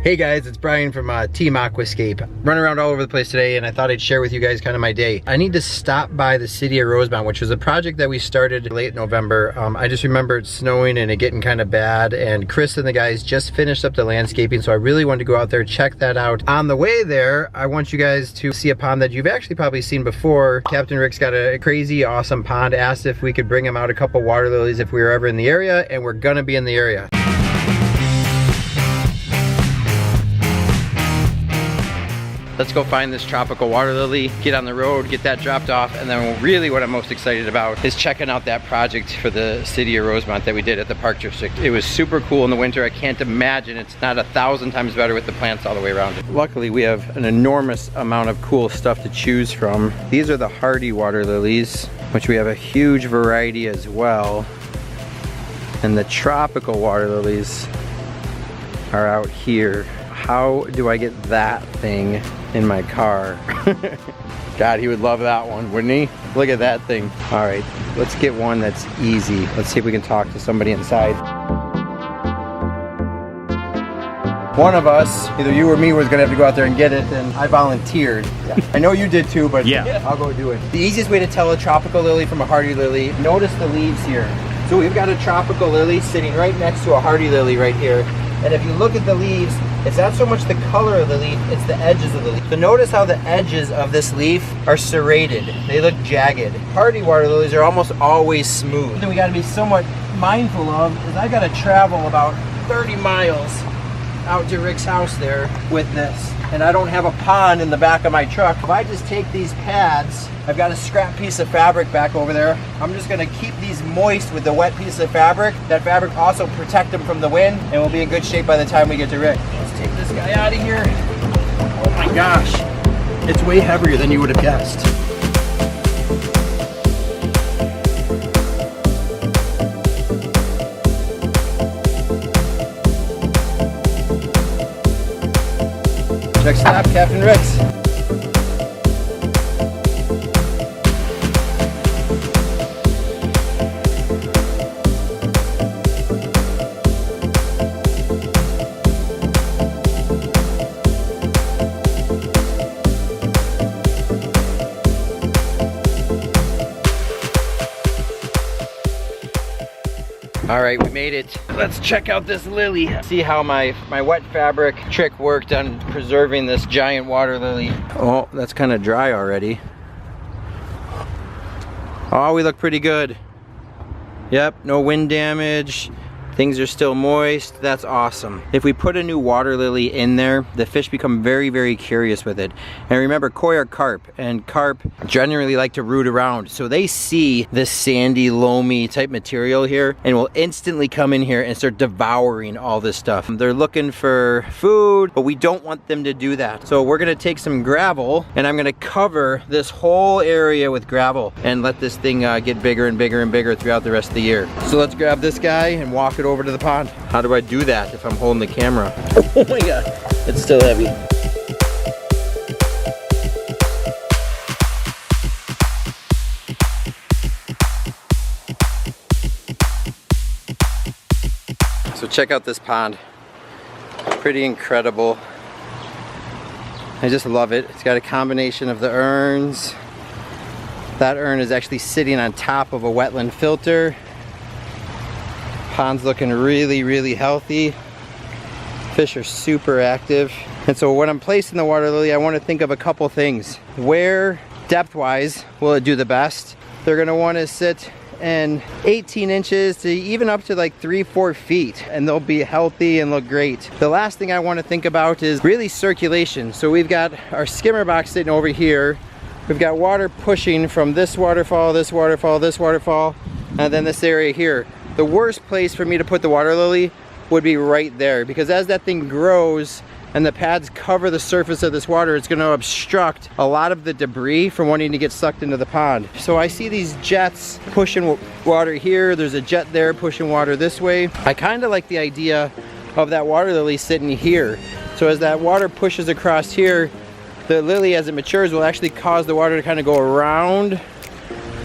Hey guys, it's Brian from Team Aquascape. Running around all over the place today, and I thought I'd share with you guys kind of my day. I need to stop by the city of Rosemount, which was a project that we started late November. I just remember it snowing and it getting kind of bad, and Chris and the guys just finished up the landscaping, so I really wanted to go out there, check that out. On the way there, I want you guys to see a pond that you've actually probably seen before. Captain Rick's got a crazy awesome pond, asked if we could bring him out a couple water lilies if we were ever in the area, and we're gonna be in the area. Let's go find this tropical water lily, get on the road, get that dropped off, and then really what I'm most excited about is checking out that project for the city of Rosemount that we did at the Park District. It was super cool in the winter. I can't imagine it's not 1,000 times better with the plants all the way around it. Luckily, we have an enormous amount of cool stuff to choose from. These are the hardy water lilies, which we have a huge variety as well. And the tropical water lilies are out here. How do I get that thing in my car? God, he would love that one, wouldn't he? Look at that thing. All right, let's get one that's easy. Let's see if we can talk to somebody inside. One of us, either you or me, was gonna have to go out there and get it, and I volunteered. Yeah. I know you did too, but yeah, I'll go do it. The easiest way to tell a tropical lily from a hardy lily, notice the leaves here. So we've got a tropical lily sitting right next to a hardy lily right here. And if you look at the leaves, it's not so much the color of the leaf, it's the edges of the leaf. So notice how the edges of this leaf are serrated. They look jagged. Hardy water lilies are almost always smooth. What we gotta be somewhat mindful of is I gotta travel about 30 miles out to Rick's house there with this. And I don't have a pond in the back of my truck. If I just take these pads, I've got a scrap piece of fabric back over there. I'm just gonna keep these moist with the wet piece of fabric. That fabric also protect them from the wind, and we'll be in good shape by the time we get to Rick. Let's take this guy out of here. Oh my gosh, it's way heavier than you would have guessed. Next stop, Captain Rick's. All right, we made it. Let's check out this lily. See how my wet fabric trick worked on preserving this giant water lily. Oh, that's kind of dry already. Oh, we look pretty good. Yep, no wind damage. Things are still moist. That's awesome. If we put a new water lily in there, the fish become very, very curious with it. And remember, koi are carp, and carp generally like to root around. So they see this sandy, loamy type material here and will instantly come in here and start devouring all this stuff. They're looking for food, but we don't want them to do that. So we're gonna take some gravel and I'm gonna cover this whole area with gravel and let this thing get bigger and bigger and bigger throughout the rest of the year. So let's grab this guy and walk it over to the pond. How do I do that if I'm holding the camera? Oh my god, it's still heavy. So check out this pond. Pretty incredible. I just love it. It's got a combination of the urns. That urn is actually sitting on top of a wetland filter. Pond's looking really, really healthy. Fish are super active. And so when I'm placing the water lily, I want to think of a couple things. Where, depth-wise, will it do the best? They're gonna want to sit in 18 inches to even up to like 3-4 feet, and they'll be healthy and look great. The last thing I want to think about is really circulation. So we've got our skimmer box sitting over here. We've got water pushing from this waterfall, this waterfall, this waterfall, and then this area here. The worst place for me to put the water lily would be right there, because as that thing grows and the pads cover the surface of this water, it's going to obstruct a lot of the debris from wanting to get sucked into the pond. So I see these jets pushing water here. There's a jet there pushing water this way. I kind of like the idea of that water lily sitting here. So as that water pushes across here, the lily as it matures will actually cause the water to kind of go around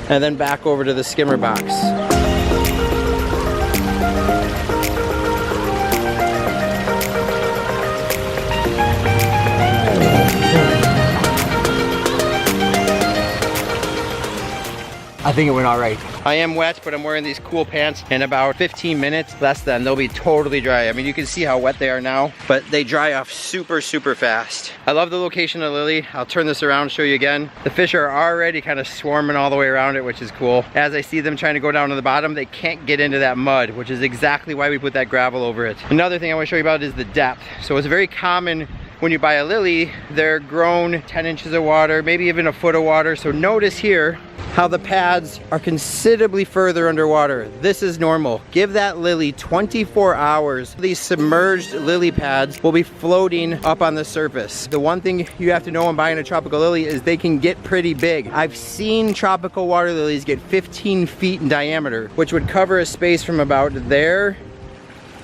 and then back over to the skimmer box. I think it went all right. I am wet, but I'm wearing these cool pants. In about 15 minutes, less than, they'll be totally dry. I mean, you can see how wet they are now, but they dry off super, super fast. I love the location of Lily. I'll turn this around and show you again. The fish are already kind of swarming all the way around it, which is cool. As I see them trying to go down to the bottom, they can't get into that mud, which is exactly why we put that gravel over it. Another thing I want to show you about is the depth. So it's very common when you buy a lily, they're grown 10 inches of water, maybe even a foot of water. So notice here how the pads are considerably further underwater. This is normal. Give that lily 24 hours. These submerged lily pads will be floating up on the surface. The one thing you have to know when buying a tropical lily is they can get pretty big. I've seen tropical water lilies get 15 feet in diameter, which would cover a space from about there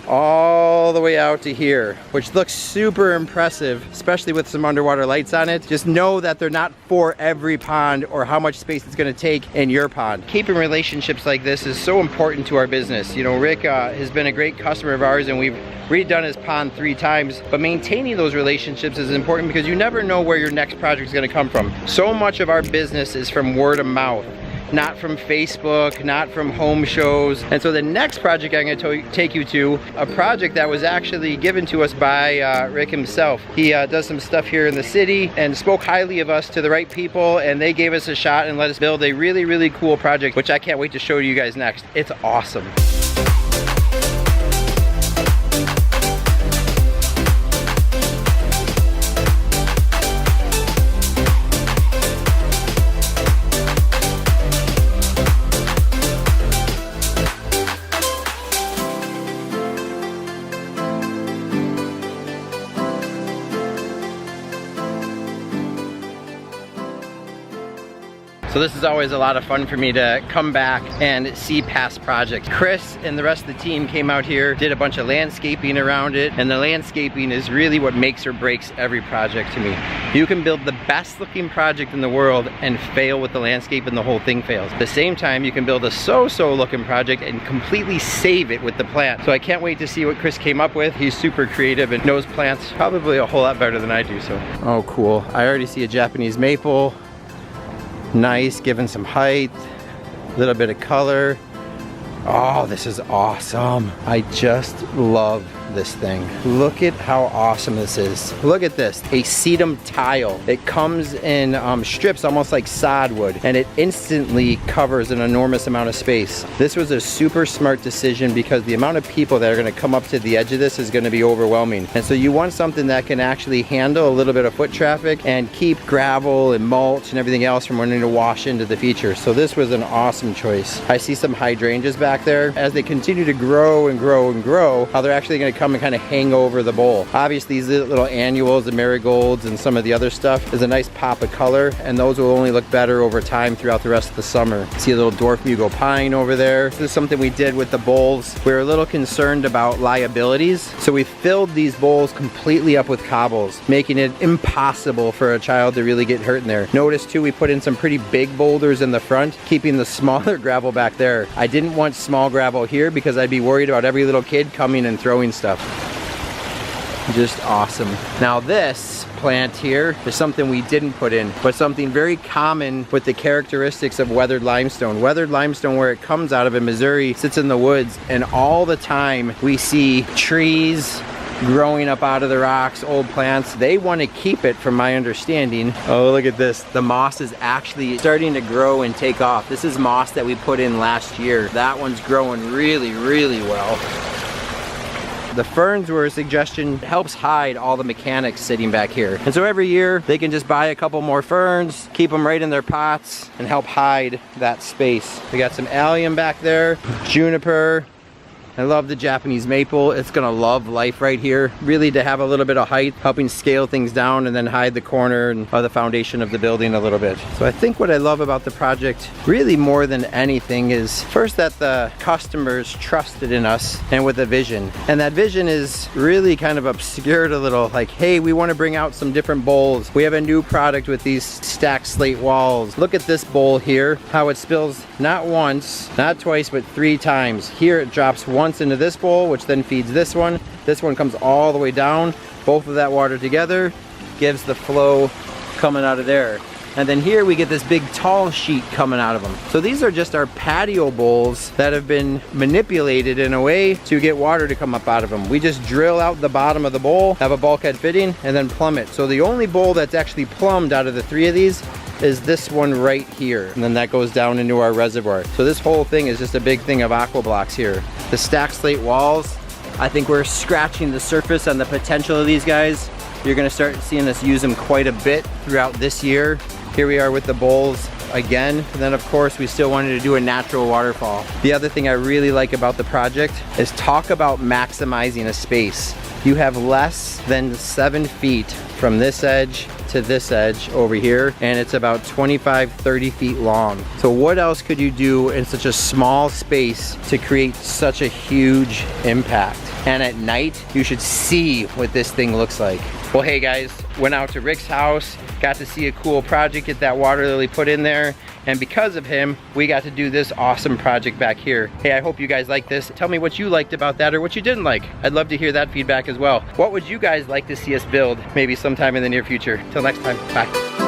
all the way out to here, which looks super impressive, especially with some underwater lights on it. Just know that they're not for every pond or how much space it's going to take in your pond. Keeping relationships like this is so important to our business. You know, Rick has been a great customer of ours, and we've redone his pond 3 times, but maintaining those relationships is important because you never know where your next project is going to come from. So much of our business is from word of mouth, not from Facebook, not from home shows. And so the next project I'm going to take you to, a project that was actually given to us by Rick himself. He does some stuff here in the city and spoke highly of us to the right people, and they gave us a shot and let us build a really, really cool project, which I can't wait to show you guys next. It's awesome. So this is always a lot of fun for me to come back and see past projects. Chris and the rest of the team came out here, did a bunch of landscaping around it, and the landscaping is really what makes or breaks every project to me. You can build the best looking project in the world and fail with the landscape and the whole thing fails. At the same time, you can build a so-so looking project and completely save it with the plant. So I can't wait to see what Chris came up with. He's super creative and knows plants probably a whole lot better than I do. So, oh cool. I already see a Japanese maple. Nice, giving some height, a little bit of color. Oh, this is awesome. I just love this thing. Look at how awesome this is. Look at this, a sedum tile. It comes in strips almost like sod would, and it instantly covers an enormous amount of space. This was a super smart decision because the amount of people that are going to come up to the edge of this is going to be overwhelming. And so you want something that can actually handle a little bit of foot traffic and keep gravel and mulch and everything else from wanting to wash into the feature. So this was an awesome choice. I see some hydrangeas back there. As they continue to grow and grow and grow, how they're actually going to come and kind of hang over the bowl. Obviously these little annuals, the marigolds, and some of the other stuff is a nice pop of color, and those will only look better over time throughout the rest of the summer. See a little dwarf mugo pine over there. This is something we did with the bowls. We were a little concerned about liabilities, so we filled these bowls completely up with cobbles, making it impossible for a child to really get hurt in there. Notice too, we put in some pretty big boulders in the front, keeping the smaller gravel back there. I didn't want small gravel here because I'd be worried about every little kid coming and throwing stuff. Just awesome. Now this plant here is something we didn't put in, but something very common with the characteristics of weathered limestone. Weathered limestone, where it comes out of in Missouri, sits in the woods, and all the time we see trees growing up out of the rocks, old plants. They want to keep it, from my understanding. Oh, look at this. The moss is actually starting to grow and take off. This is moss that we put in last year. That one's growing really, really well. The ferns were a suggestion. It helps hide all the mechanics sitting back here. And so every year they can just buy a couple more ferns, keep them right in their pots, and help hide that space. We got some allium back there, juniper. I love the Japanese maple. It's gonna love life right here. Really, to have a little bit of height, helping scale things down and then hide the corner and the foundation of the building a little bit. So I think what I love about the project, really more than anything, is first that the customers trusted in us and with a vision. And that vision is really kind of obscured a little. Like, hey, we wanna bring out some different bowls. We have a new product with these stacked slate walls. Look at this bowl here, how it spills not once, not twice, but 3 times. Here it drops once into this bowl, which then feeds this one. This one comes all the way down. Both of that water together gives the flow coming out of there. And then here we get this big tall sheet coming out of them. So these are just our patio bowls that have been manipulated in a way to get water to come up out of them. We just drill out the bottom of the bowl, have a bulkhead fitting, and then plumb it. So the only bowl that's actually plumbed out of the 3 of these is this one right here. And then that goes down into our reservoir. So this whole thing is just a big thing of aqua blocks here. The stacked slate walls, I think we're scratching the surface on the potential of these guys. You're gonna start seeing us use them quite a bit throughout this year. Here we are with the bowls again. And then of course we still wanted to do a natural waterfall. The other thing I really like about the project is talk about maximizing a space. You have less than 7 feet from this edge to this edge over here, and it's about 25-30 feet long. So what else could you do in such a small space to create such a huge impact? And at night, you should see what this thing looks like. Well, hey guys, went out to Rick's house, got to see a cool project, get that water lily put in there, and because of him, we got to do this awesome project back here. Hey, I hope you guys like this. Tell me what you liked about that or what you didn't like. I'd love to hear that feedback as well. What would you guys like to see us build maybe sometime in the near future? Till next time, bye.